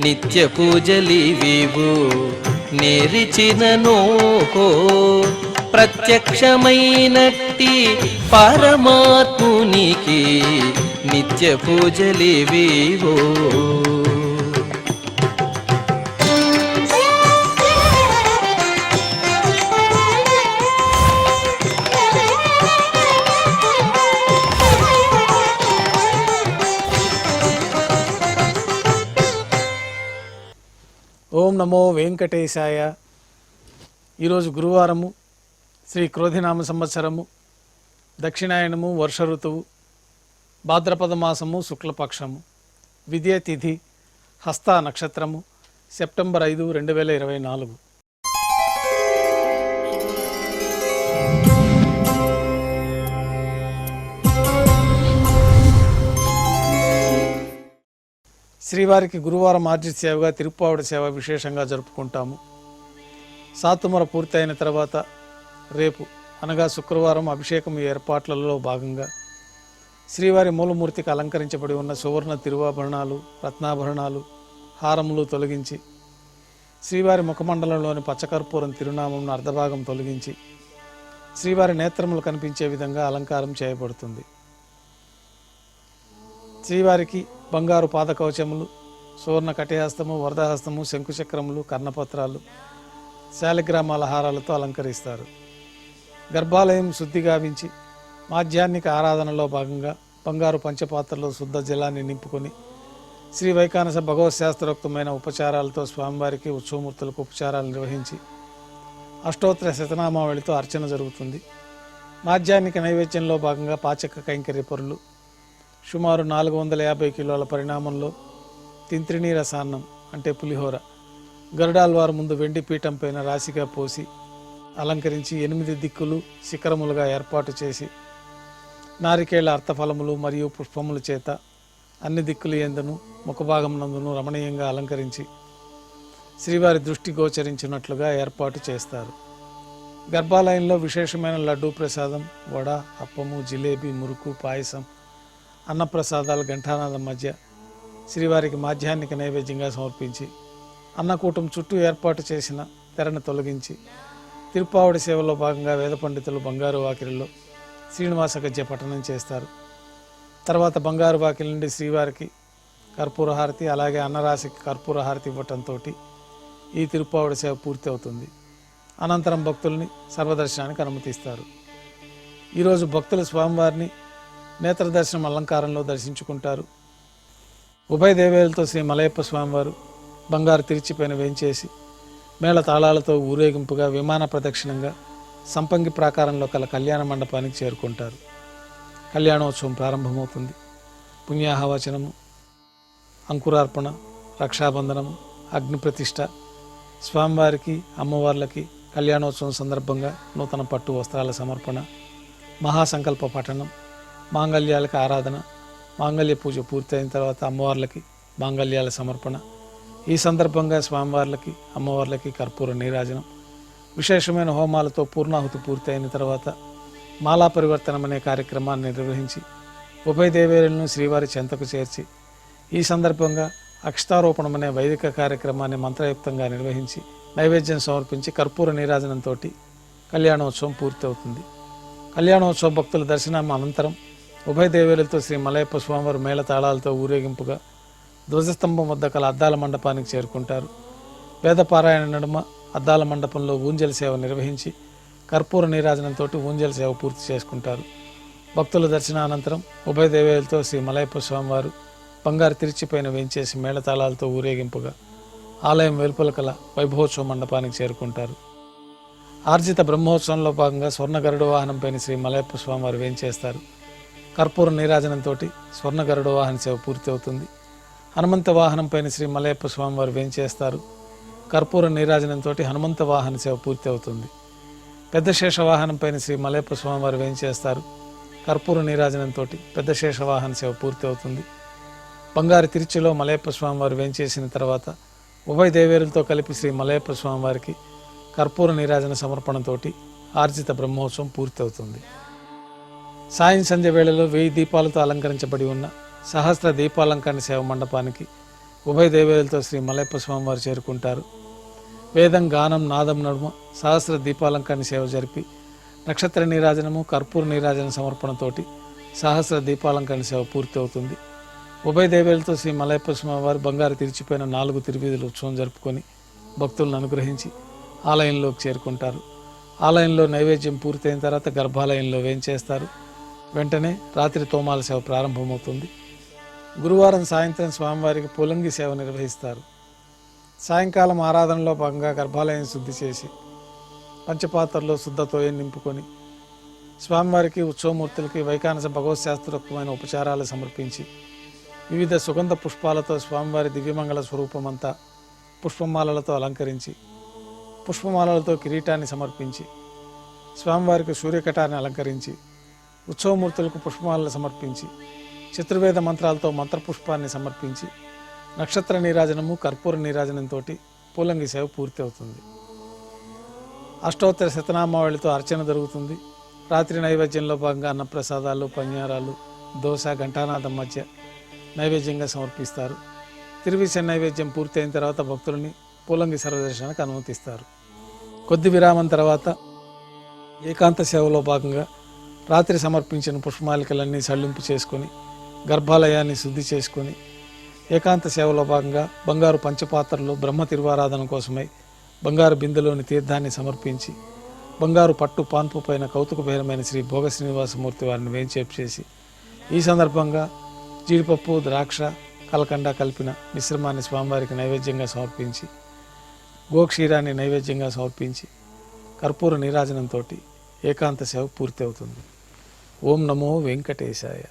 నిత్య పూజలివివు నేరిచిననో ప్రత్యక్షమైనట్టి పరమాత్మునికి నిత్య పూజలివివో. ఓం నమో వెంకటేశాయ. ఈరోజు గురువారము, శ్రీ క్రోధినామ సంవత్సరము, దక్షిణాయనము, వర్ష ఋతువు, భాద్రపద మాసము, శుక్లపక్షము, విద్య తిథి, హస్త నక్షత్రము, సెప్టెంబర్ 5, 2024. శ్రీవారికి గురువారం ఆర్జిత సేవగా తిరుప్పావడి సేవ విశేషంగా జరుపుకుంటాము. సాతుమర పూర్తయిన తర్వాత రేపు అనగా శుక్రవారం అభిషేకం ఏర్పాట్లలో భాగంగా శ్రీవారి మూలమూర్తికి అలంకరించబడి ఉన్న సువర్ణ తిరువాభరణాలు, రత్నాభరణాలు, హారములు తొలగించి శ్రీవారి ముఖమండలంలోని పచ్చకర్పూరం తిరునామంను అర్ధభాగం తొలగించి శ్రీవారి నేత్రములు కనిపించే విధంగా అలంకారం చేయబడుతుంది. శ్రీవారికి బంగారు పాదకవచములు, సువర్ణ కటిహస్తము, వరదహస్తము, శంకుచక్రములు, కర్ణపత్రాలు, శాలిగ్రామాల హారాలతో అలంకరిస్తారు. గర్భాలయం శుద్ధి గావించి మాధ్యాహ్నిక ఆరాధనలో భాగంగా బంగారు పంచపాత్రలో శుద్ధ జలాన్ని నింపుకొని శ్రీ వైకానస భగవత్ శాస్త్రోక్తమైన ఉపచారాలతో స్వామివారికి ఉత్సవమూర్తులకు ఉపచారాలు నిర్వహించి అష్టోత్తర శతనామావళితో అర్చన జరుగుతుంది. మాధ్యాహ్నిక నైవేద్యంలో భాగంగా పాచక కైంకర్య పొరులు సుమారు 450 కిలోల పరిణామంలో తింత్రిణీ రసాన్నం అంటే పులిహోర గరుడాల్వారు ముందు వెండి పీఠం పైన రాశిగా పోసి అలంకరించి 8 దిక్కులు శిఖరములుగా ఏర్పాటు చేసి నారికేళ్ల అర్థఫలములు మరియు పుష్పముల చేత అన్ని దిక్కులు ఎందును ముఖభాగం నందును రమణీయంగా అలంకరించి శ్రీవారి దృష్టి గోచరించినట్లుగా ఏర్పాటు చేస్తారు. గర్భాలయంలో విశేషమైన లడ్డూ ప్రసాదం, వడ, అప్పము, జిలేబీ, మురుకు, పాయసం, అన్నప్రసాదాలు ఘంటానాదం మధ్య శ్రీవారికి మాధ్యాహ్నిక నైవేద్యంగా సమర్పించి అన్నకూటం చుట్టూ ఏర్పాటు చేసిన తెరను తొలగించి తిరుప్పావడి సేవలో భాగంగా వేద పండితులు బంగారు వాకిలిలో శ్రీనివాస గద్య పఠనం చేస్తారు. తర్వాత బంగారు వాకిలి నుండి శ్రీవారికి కర్పూరహారతి, అలాగే అన్నరాశికి కర్పూరహారతి ఇవ్వటంతో ఈ తిరుప్పావడి సేవ పూర్తి అవుతుంది. అనంతరం భక్తుల్ని సర్వదర్శనానికి అనుమతిస్తారు. ఈరోజు భక్తులు స్వామివారిని నేత్రదర్శనం అలంకారంలో దర్శించుకుంటారు. ఉభయ దేవేలతో శ్రీ మలయప్ప స్వామివారు బంగారు తిరిచిపైన వేంచేసి మేళ తాళాలతో ఊరేగింపుగా విమాన ప్రదక్షిణంగా సంపంగి ప్రాకారంలో కల కళ్యాణ మండపానికి చేరుకుంటారు. కళ్యాణోత్సవం ప్రారంభమవుతుంది. పుణ్యాహవచనము, అంకురార్పణ, రక్షాబంధనము, అగ్నిప్రతిష్ఠ, స్వామివారికి అమ్మవార్లకి కళ్యాణోత్సవం సందర్భంగా నూతన పట్టు వస్త్రాల సమర్పణ, మహాసంకల్ప పఠనం, మాంగళ్యాలకు ఆరాధన, మాంగళ్య పూజ పూర్తయిన తర్వాత అమ్మవార్లకి మాంగళ్యాల సమర్పణ. ఈ సందర్భంగా స్వామివార్లకి అమ్మవార్లకి కర్పూర నీరాజనం, విశేషమైన హోమాలతో పూర్ణాహుతి పూర్తయిన తర్వాత మాలా పరివర్తనం అనే కార్యక్రమాన్ని నిర్వహించి ఉభయ దేవేరులను శ్రీవారి చెంతకు చేర్చి ఈ సందర్భంగా అక్షతారోపణం అనే వైదిక కార్యక్రమాన్ని మంత్రయుక్తంగా నిర్వహించి నైవేద్యం సమర్పించి కర్పూర నీరాజనంతో కళ్యాణోత్సవం పూర్తి అవుతుంది. కళ్యాణోత్సవ భక్తుల దర్శనం అనంతరం ఉభయ దేవేరులతో శ్రీ మలయప్ప స్వామివారు మేళ తాళాలతో ఊరేగింపుగా ధ్వజస్తంభం వద్ద కల అద్దాల మండపానికి చేరుకుంటారు. వేదపారాయణ నడుమ అద్దాల మండపంలో ఊంజల సేవ నిర్వహించి కర్పూర నీరాజనంతో ఊంజల సేవ పూర్తి చేసుకుంటారు. భక్తుల దర్శనానంతరం ఉభయ దేవేలతో శ్రీ మలయప్ప స్వామివారు బంగారు తిరిచిపైన వేంచేసి మేళతాళాలతో ఊరేగింపుగా ఆలయం వెలుపల కల వైభవోత్సవ మండపానికి చేరుకుంటారు. ఆర్జిత బ్రహ్మోత్సవంలో భాగంగా స్వర్ణ గరుడ వాహనంపైన శ్రీ మలయప్ప స్వామివారు వేంచేస్తారు. కర్పూర నీరాజనంతో స్వర్ణ గరుడ వాహన సేవ పూర్తి అవుతుంది. హనుమంత వాహనంపైన శ్రీ మలయప్ప స్వామివారు వేంచేస్తారు. కర్పూర నీరాజనంతో హనుమంత వాహన సేవ పూర్తి అవుతుంది. పెద్ద శేష వాహనంపైన శ్రీ మలయప్ప స్వామివారు వేంచేస్తారు. కర్పూర నీరాజనంతో పెద్ద శేష వాహన సేవ పూర్తి అవుతుంది. బంగారు తిరుచిలో మలయప్ప స్వామివారు వేంచేసిన తర్వాత ఉభయ దేవేరులతో కలిపి శ్రీ మలయప్ప స్వామివారికి కర్పూర నీరాజన సమర్పణతోటి ఆర్జిత బ్రహ్మోత్సవం పూర్తి అవుతుంది. సాయం సంధ్య వేళలో 1000 దీపాలతో అలంకరించబడి ఉన్న సహస్ర దీపాలంకరణ సేవ మండపానికి ఉభయ దేవేలతో శ్రీ మలయప్ప స్వామివారు చేరుకుంటారు. వేదం, గానం, నాదం నడుమ సహస్ర దీపాలంకరణ సేవ జరిపి నక్షత్ర నీరాజనము, కర్పూర నీరాజన సమర్పణతోటి సహస్ర దీపాలంకరణ సేవ పూర్తి అవుతుంది. ఉభయ దేవేలతో శ్రీ మలయప్ప స్వామివారు బంగారు తిరిచిపోయిన 4 తిరువీధుల ఉత్సవం జరుపుకొని భక్తులను అనుగ్రహించి ఆలయంలోకి చేరుకుంటారు. ఆలయంలో నైవేద్యం పూర్తయిన తర్వాత గర్భాలయంలో వేంచేస్తారు. వెంటనే రాత్రి తోమాల సేవ ప్రారంభమవుతుంది. గురువారం సాయంత్రం స్వామివారికి పూలంగి సేవ నిర్వహిస్తారు. సాయంకాలం ఆరాధనలో భాగంగా గర్భాలయం శుద్ధి చేసి పంచపాత్రలో శుద్ధతో నింపుకొని స్వామివారికి, ఉత్సవమూర్తులకి వైకానస భగవత్శాస్త్రోక్తమైన ఉపచారాలు సమర్పించి వివిధ సుగంధ పుష్పాలతో స్వామివారి దివ్యమంగళ స్వరూపమంతా పుష్పమాలలతో అలంకరించి పుష్పమాలలతో కిరీటాన్ని సమర్పించి స్వామివారికి సూర్యకటాన్ని అలంకరించి ఉత్సవమూర్తులకు పుష్పమాలలు సమర్పించి చతుర్వేద మంత్రాలతో మంత్రపుష్పాన్ని సమర్పించి నక్షత్ర నీరాజనము, కర్పూర నీరాజనంతో పూలంగి సేవ పూర్తి అవుతుంది. అష్టోత్తర శతనామావళితో అర్చన జరుగుతుంది. రాత్రి నైవేద్యంలో భాగంగా అన్నప్రసాదాలు, పన్యారాలు, దోశ, ఘంటానాదం మధ్య నైవేద్యంగా సమర్పిస్తారు. తిరువిస నైవేద్యం పూర్తయిన తర్వాత భక్తులని పూలంగి సర్వదర్శనానికి అనుమతిస్తారు. కొద్ది విరామం తర్వాత ఏకాంత సేవలో భాగంగా రాత్రి సమర్పించిన పుష్పమాలికలన్నీ సళ్ళింపు చేసుకొని గర్భాలయాన్ని శుద్ధి చేసుకొని ఏకాంత సేవలో భాగంగా బంగారు పంచపాత్రలు బ్రహ్మ తిరువారాధన కోసమై బంగారు బిందెలోని తీర్థాన్ని సమర్పించి బంగారు పట్టు పాన్పు పైన కౌతుకభేరమైన శ్రీ భోగ శ్రీనివాసమూర్తి వారిని వేంచేపు చేసి ఈ సందర్భంగా జీడిపప్పు, ద్రాక్ష, కలకండ కలిపిన మిశ్రమాన్ని స్వామివారికి నైవేద్యంగా సమర్పించి గోక్షీరాన్ని నైవేద్యంగా సమర్పించి కర్పూర నీరాజనంతో ఏకాంత సేవ పూర్తి అవుతుంది. ఓం నమో వెంకటేశాయ.